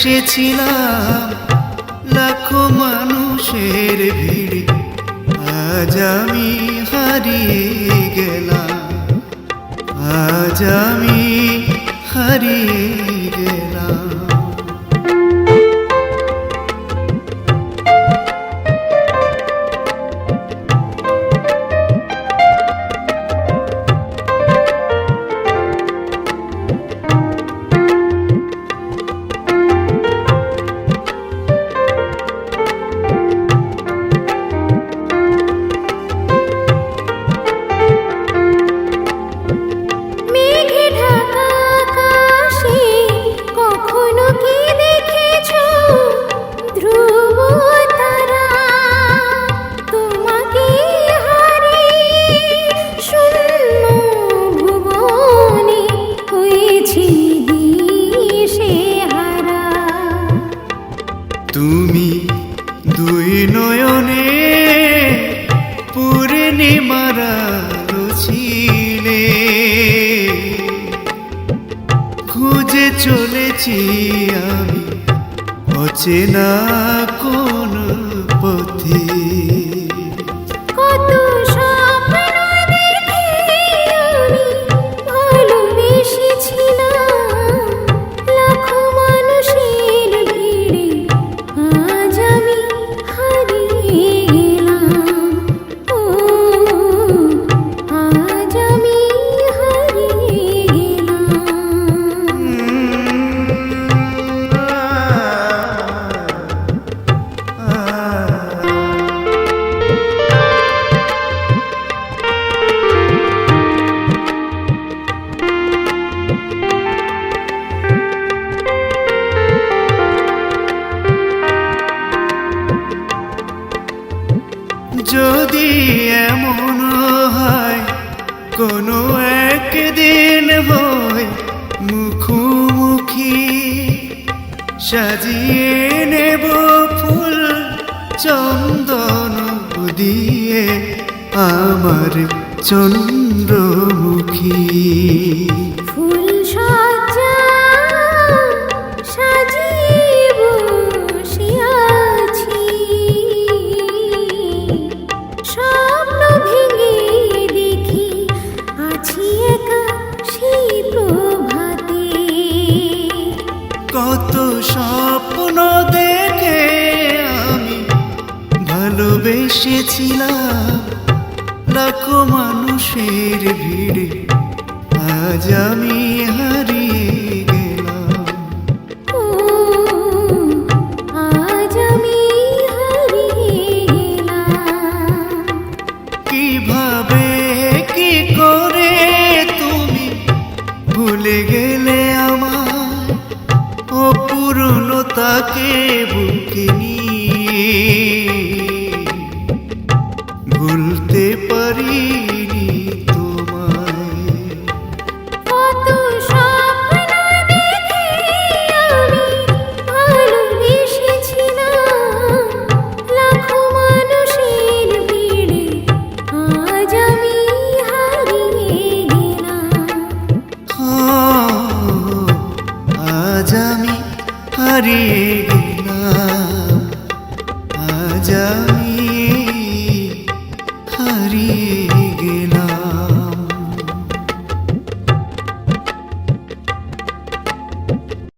বেসেছিলাম লাখো মানুষের ভিড়ে, আজ আমি হারিয়ে গেলাম, আজ আমি হারিয়ে গেলাম। তুমি দুই নয়নে পূর্ণিমার আলো ছিলে, খুঁজে চলেছি আমি অচেনা কোন পথে। কত স্বপ্ন দেখে আমি ভালোবেসেছিলাম, লাখো মানুষের ভিড়ে আজ আমি হারিয়ে গেলাম, ও আজ আমি হারিয়ে গেলাম। যদি এমন হয় কোনো একদিন হয় মুখোমুখি, সাজিয়ে নেব ফুল চন্দন দিয়ে আমার চন্দ্রমুখী। ফুল সজ্জা সাজিয়ে বসে আছি, স্বপ্ন ভেঙে দেখি আছি একা সেই প্রভাতে। কত স্বপ্ন দেখে আমি ভালোবেসেছিলাম, লাখো মানুষের ভিড়ে আজ আমি হারিয়ে গেলাম, ও আজ আমি হারিয়ে গেলাম। কিভাবে কি করে তুমি ভুলে গেলে আমার অপূর্ণতাকে বুকে নিয়ে, ভুলতে পারিনি তোমায়। কত স্বপ্ন দেখে আমি ভালোবেসেছিলাম, লাখো মানুষের ভিড়ে আজ আমি হারিয়ে গেলাম, আজ আমি হারিয়ে গেলাম, আজ আমি